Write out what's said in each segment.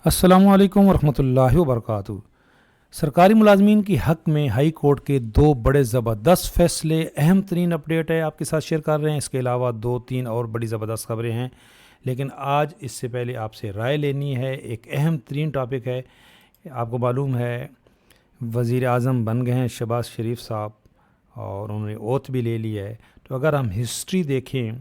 السلام علیکم ورحمۃ اللہ وبرکاتہ۔ سرکاری ملازمین کی حق میں ہائی کورٹ کے دو بڑے زبردست فیصلے، اہم ترین اپڈیٹ ہے آپ کے ساتھ شیئر کر رہے ہیں۔ اس کے علاوہ دو تین اور بڑی زبردست خبریں ہیں، لیکن آج اس سے پہلے آپ سے رائے لینی ہے۔ ایک اہم ترین ٹاپک ہے، آپ کو معلوم ہے وزیر اعظم بن گئے ہیں شہباز شریف صاحب، اور انہوں نے اوتھ بھی لے لی ہے۔ تو اگر ہم ہسٹری دیکھیں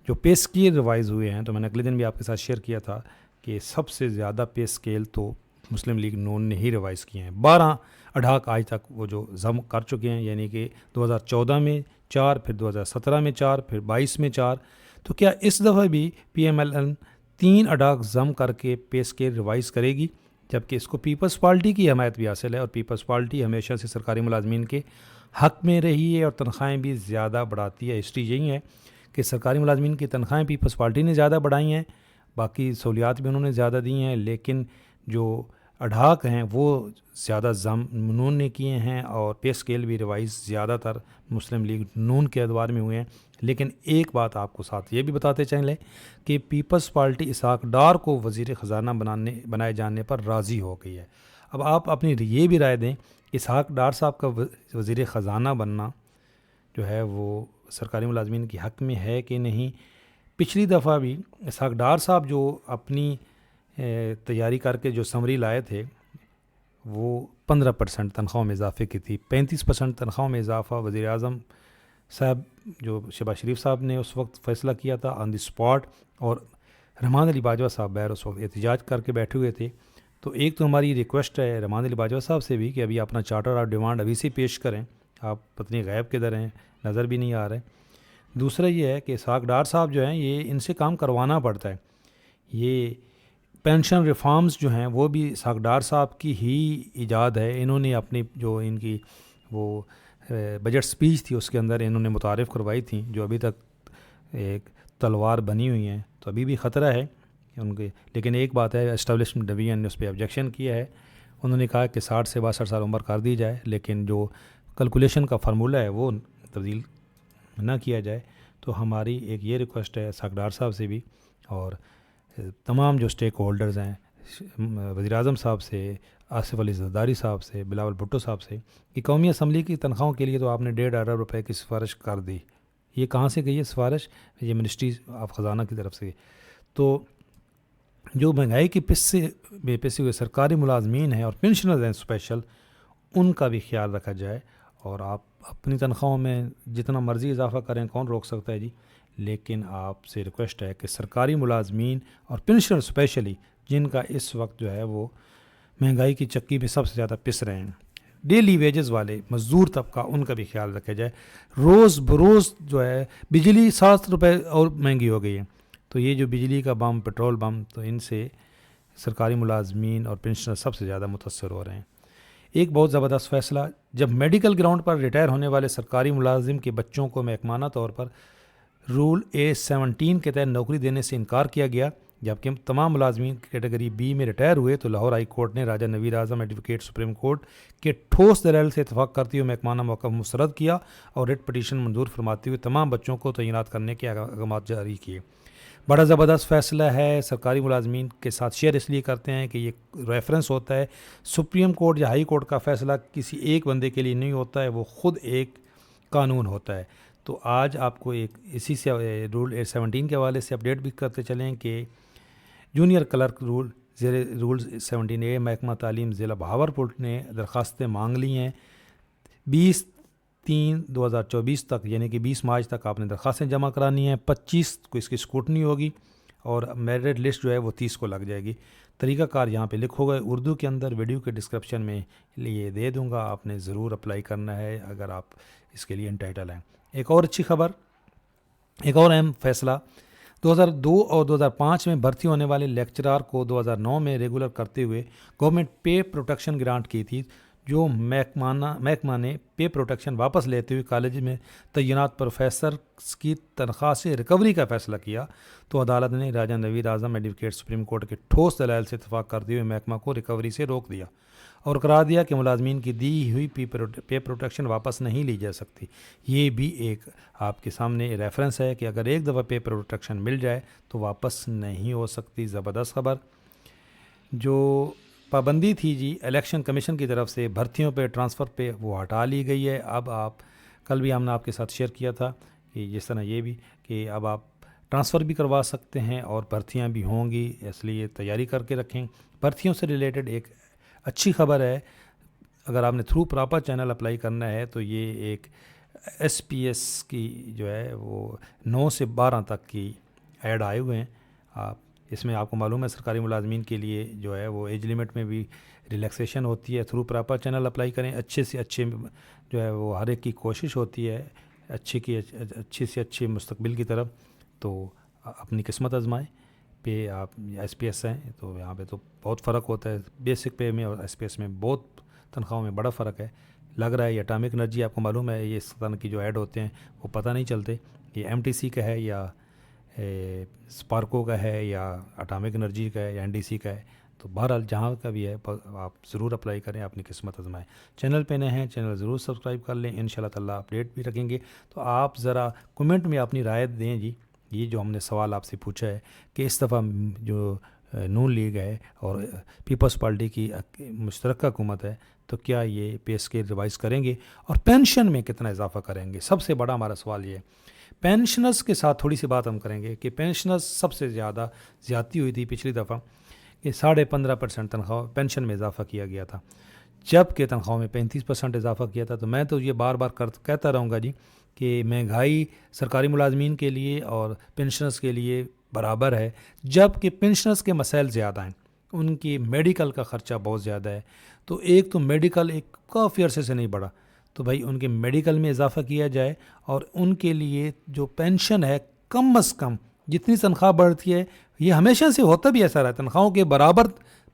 جو پے اسکیل ریوائز ہوئے ہیں، تو میں نے اگلے دن بھی آپ کے ساتھ شیئر کیا تھا کہ سب سے زیادہ پے اسکیل تو مسلم لیگ نون نے ہی ریوائز کیے ہیں۔ 12 اڈھاک آج تک وہ جو ضم کر چکے ہیں، یعنی کہ 2014 میں 4، پھر 2017 میں 4، پھر 22 میں 4۔ تو کیا اس دفعہ بھی پی ایم ایل این 3 اڈھاک ضم کر کے پے اسکیل ریوائز کرے گی؟ جبکہ اس کو پیپلز پارٹی کی حمایت بھی حاصل ہے، اور پیپلز پارٹی ہمیشہ سے سرکاری ملازمین کے حق میں رہی ہے اور تنخواہیں بھی زیادہ بڑھاتی ہے۔ ہسٹری یہی ہے کہ سرکاری ملازمین کی تنخواہیں پیپلز پارٹی نے زیادہ بڑھائی ہیں، باقی سہولیات بھی انہوں نے زیادہ دی ہیں، لیکن جو اڈھاک ہیں وہ زیادہ ضم نون نے کیے ہیں، اور پے اسکیل بھی ریوائز زیادہ تر مسلم لیگ نون کے ادوار میں ہوئے ہیں۔ لیکن ایک بات آپ کو ساتھ یہ بھی بتاتے چلیں کہ پیپلز پارٹی اسحاق ڈار کو وزیر خزانہ بنائے جانے پر راضی ہو گئی ہے۔ اب آپ اپنی یہ بھی رائے دیں کہ اسحاق ڈار صاحب کا وزیر خزانہ بننا جو ہے وہ سرکاری ملازمین کے حق میں ہے کہ نہیں۔ پچھلی دفعہ بھی اسحاق ڈار صاحب جو اپنی تیاری کر کے جو سمری لائے تھے، وہ 15% تنخواہوں میں اضافے کی تھی۔ 35% تنخواہوں میں اضافہ وزیر اعظم صاحب جو شہباز شریف صاحب نے اس وقت فیصلہ کیا تھا آن دی اسپاٹ، اور رحمان علی باجوہ صاحب بہر اس وقت احتجاج کر کے بیٹھے ہوئے تھے۔ تو ایک تو ہماری ریکویسٹ ہے رحمان علی باجوہ صاحب سے بھی کہ ابھی اپنا چارٹر آف ڈیمانڈ ابھی سے پیش کریں، آپ پتنی غائب کدھر ہیں، نظر بھی نہیں آ رہے۔ دوسرا یہ ہے کہ اسحاق ڈار صاحب جو ہیں یہ ان سے کام کروانا پڑتا ہے۔ یہ پینشن ریفارمز جو ہیں وہ بھی اسحاق ڈار صاحب کی ہی ایجاد ہے۔ انہوں نے اپنی جو ان کی وہ بجٹ سپیچ تھی اس کے اندر انہوں نے متعارف کروائی تھیں، جو ابھی تک ایک تلوار بنی ہوئی ہیں، تو ابھی بھی خطرہ ہے ان کے۔ لیکن ایک بات ہے، اسٹیبلشمنٹ ڈویژن نے اس پہ آبجیکشن کیا ہے۔ انہوں نے کہا کہ 60 سے 62 سال عمر کر دی جائے، لیکن جو کیلکولیشن کا فارمولہ ہے وہ تبدیل نہ کیا جائے۔ تو ہماری ایک یہ ریکویسٹ ہے اسحاق ڈار صاحب سے بھی، اور تمام جو اسٹیک ہولڈرز ہیں، وزیر اعظم صاحب سے، آصف علی زرداری صاحب سے، بلاول بھٹو صاحب سے، کہ قومی اسمبلی کی تنخواہوں کے لیے تو آپ نے 1.5 ارب روپے کی سفارش کر دی۔ یہ کہاں سے گئی ہے سفارش؟ یہ منسٹری آف خزانہ کی طرف سے۔ تو جو مہنگائی کی میں پسے ہوئے سرکاری ملازمین ہیں اور پنشنرز ہیں اسپیشل، ان کا بھی خیال رکھا جائے۔ اور آپ اپنی تنخواہوں میں جتنا مرضی اضافہ کریں، کون روک سکتا ہے جی؟ لیکن آپ سے ریکویسٹ ہے کہ سرکاری ملازمین اور پنشنر اسپیشلی، جن کا اس وقت جو ہے وہ مہنگائی کی چکی میں سب سے زیادہ پس رہے ہیں، ڈیلی ویجز والے مزدور طبقہ، ان کا بھی خیال رکھا جائے۔ روز بروز جو ہے بجلی 7 روپے اور مہنگی ہو گئی ہے، تو یہ جو بجلی کا بم، پیٹرول بم، تو ان سے سرکاری ملازمین اور پنشنر سب سے زیادہ متاثر ہو رہے ہیں۔ ایک بہت زبردست فیصلہ، جب میڈیکل گراؤنڈ پر ریٹائر ہونے والے سرکاری ملازم کے بچوں کو محکمانہ طور پر رول A17 کے تحت نوکری دینے سے انکار کیا گیا، جبکہ تمام ملازمین کیٹیگری بی میں ریٹائر ہوئے، تو لاہور ہائی کورٹ نے راجہ نویر اعظم ایڈوکیٹ سپریم کورٹ کے ٹھوس دلائل سے اتفاق کرتے ہوئے محکمانہ موقف مسترد کیا، اور ریٹ پٹیشن منظور فرماتے ہوئے تمام بچوں کو تعینات کرنے کے احکامات جاری کیے۔ بڑا زبردست فیصلہ ہے، سرکاری ملازمین کے ساتھ شیئر اس لیے کرتے ہیں کہ یہ ریفرنس ہوتا ہے، سپریم کورٹ یا ہائی کورٹ کا فیصلہ کسی ایک بندے کے لیے نہیں ہوتا ہے، وہ خود ایک قانون ہوتا ہے۔ تو آج آپ کو ایک اسی سے رول 17 کے حوالے سے اپڈیٹ بھی کرتے چلیں کہ جونیئر کلرک رول 17A محکمہ تعلیم ضلع بہاولپور نے درخواستیں مانگ لی ہیں۔ 20/3/2024 تک، یعنی کہ 20 مارچ تک آپ نے درخواستیں جمع کرانی ہیں۔ 25 کو اس کی اسکروٹنی ہوگی، اور میرٹ لسٹ جو ہے وہ 30 کو لگ جائے گی۔ طریقہ کار یہاں پہ لکھو گئے اردو کے اندر، ویڈیو کے ڈسکرپشن میں یہ دے دوں گا، آپ نے ضرور اپلائی کرنا ہے اگر آپ اس کے لیے انٹائٹل ہیں۔ ایک اور اچھی خبر، ایک اور اہم فیصلہ، 2002 اور 2005 میں بھرتی ہونے والے لیکچرار کو 2009 میں ریگولر کرتے ہوئے گورنمنٹ پے پروٹیکشن گرانٹ کی تھی، جو محکمہ نے پے پروٹیکشن واپس لیتے ہوئے کالج میں تعینات پروفیسر کی تنخواہ سے ریکوری کا فیصلہ کیا، تو عدالت نے راجہ نویر اعظم ایڈوکیٹ سپریم کورٹ کے ٹھوس دلائل سے اتفاق کرتے ہوئے محکمہ کو ریکوری سے روک دیا، اور قرار دیا کہ ملازمین کی دی ہوئی پے پروٹیکشن واپس نہیں لی جا سکتی۔ یہ بھی ایک آپ کے سامنے ریفرنس ہے کہ اگر ایک دفعہ پے پروٹیکشن مل جائے تو واپس نہیں ہو سکتی۔ زبردست خبر۔ جو پابندی تھی جی الیکشن کمیشن کی طرف سے بھرتیوں پہ ٹرانسفر پہ وہ ہٹا لی گئی ہے. اب آپ کل بھی ہم نے آپ کے ساتھ شیئر کیا تھا کہ جس طرح یہ بھی کہ اب آپ ٹرانسفر بھی کروا سکتے ہیں اور بھرتیاں بھی ہوں گی, اس لیے تیاری کر کے رکھیں. بھرتیوں سے ریلیٹڈ ایک اچھی خبر ہے, اگر آپ نے تھرو پراپر چینل اپلائی کرنا ہے تو یہ ایک ایس پی ایس کی جو ہے وہ 9 سے 12 تک کی ایڈ آئے ہوئے ہیں. آپ اس میں آپ کو معلوم ہے سرکاری ملازمین کے لیے جو ہے وہ ایج لمٹ میں بھی ریلیکسیشن ہوتی ہے. تھرو پراپر چینل اپلائی کریں, اچھے سے اچھے جو ہے وہ ہر ایک کی کوشش ہوتی ہے اچھی سے اچھے مستقبل کی طرف. تو اپنی قسمت آزمائیں. پہ آپ ایس پی ایس ہیں تو یہاں پہ تو بہت فرق ہوتا ہے, بیسک پے میں اور ایس پی ایس میں بہت تنخواہوں میں بڑا فرق ہے. لگ رہا ہے یہ اٹامک انرجی, آپ کو معلوم ہے یہ اس طرح کی جو ایڈ ہوتے ہیں وہ پتہ نہیں چلتے یہ ایم ٹی سی کا ہے یا اسپارکو کا ہے یا اٹامک انرجی کا ہے یا این ڈی سی کا ہے. تو بہرحال جہاں کا بھی ہے آپ ضرور اپلائی کریں, اپنی قسمت آزمائیں. چینل پہ نئے ہیں چینل ضرور سبسکرائب کر لیں, ان شاء اللہ تعالیٰ اپڈیٹ بھی رکھیں گے. تو آپ ذرا کمنٹ میں اپنی رائے دیں جی, یہ جو ہم نے سوال آپ سے پوچھا ہے کہ اس دفعہ جو نون لیگ ہے اور پیپلز پارٹی کی مشترکہ حکومت ہے تو کیا یہ پے اسکیل ریوائز کریں گے اور پینشن میں کتنا اضافہ کریں گے. سب سے بڑا ہمارا سوال یہ ہے. پینشنرز کے ساتھ تھوڑی سی بات ہم کریں گے کہ پینشنرز سب سے زیادہ زیادتی ہوئی تھی پچھلی دفعہ کہ 15.5% تنخواہ پینشن میں اضافہ کیا گیا تھا, جب کہ تنخواہ میں 35% اضافہ کیا تھا. تو میں تو یہ بار بار کہتا رہوں گا جی کہ مہنگائی سرکاری ملازمین کے لیے اور پینشنرز کے لیے برابر ہے, جب کہ پینشنرز کے مسائل زیادہ ہیں, ان کی میڈیکل کا خرچہ بہت زیادہ ہے. تو ایک تو میڈیکل ایک کافی عرصے سے نہیں بڑھا, تو بھائی ان کے میڈیکل میں اضافہ کیا جائے اور ان کے لیے جو پینشن ہے کم از کم جتنی تنخواہ بڑھتی ہے, یہ ہمیشہ سے ہوتا بھی ایسا رہا, تنخواہوں کے برابر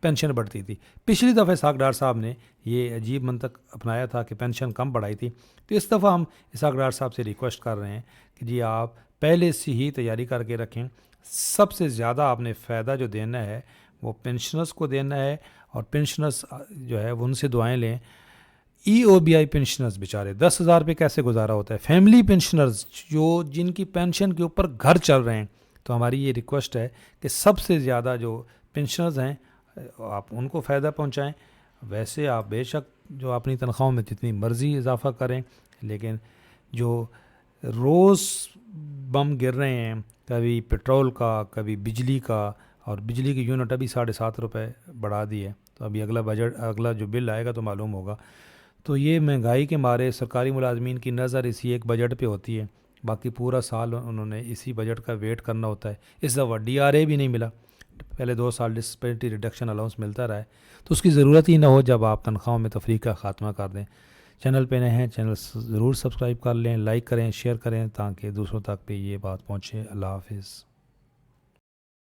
پینشن بڑھتی تھی. پچھلی دفعہ اسحاق ڈار صاحب نے یہ عجیب منطق اپنایا تھا کہ پینشن کم بڑھائی تھی. تو اس دفعہ ہم اسحاق ڈار صاحب سے ریکویسٹ کر رہے ہیں کہ جی آپ پہلے سے ہی تیاری کر کے رکھیں. سب سے زیادہ آپ نے فائدہ جو دینا ہے وہ پینشنرز کو دینا ہے, اور پینشنرز جو ہے وہ ان سے دعائیں لیں. ای او بی آئی پینشنرز بیچارے 10,000 پہ کیسے گزارا ہوتا ہے, فیملی پینشنرز جو جن کی پینشن کے اوپر گھر چل رہے ہیں. تو ہماری یہ ریکویسٹ ہے کہ سب سے زیادہ جو پینشنرز ہیں آپ ان کو فائدہ پہنچائیں. ویسے آپ بے شک جو اپنی تنخواہوں میں جتنی مرضی اضافہ کریں, لیکن جو روز بم گر رہے ہیں, کبھی پیٹرول کا کبھی بجلی کا, اور بجلی کی یونٹ ابھی 7.5 روپے بڑھا دی ہے. تو ابھی اگلا جو بل آئے گا تو معلوم ہوگا. تو یہ مہنگائی کے مارے سرکاری ملازمین کی نظر اسی ایک بجٹ پہ ہوتی ہے, باقی پورا سال انہوں نے اسی بجٹ کا ویٹ کرنا ہوتا ہے. اس دفعہ ڈی آر اے بھی نہیں ملا, پہلے 2 سال ڈسپیرٹی ریڈکشن الاؤنس ملتا رہا ہے, تو اس کی ضرورت ہی نہ ہو جب آپ تنخواہوں میں تفریق کا خاتمہ کر دیں. چینل پہ نئے ہیں چینل ضرور سبسکرائب کر لیں, لائک کریں, شیئر کریں تاکہ دوسروں تک بھی یہ بات پہنچے. اللہ حافظ.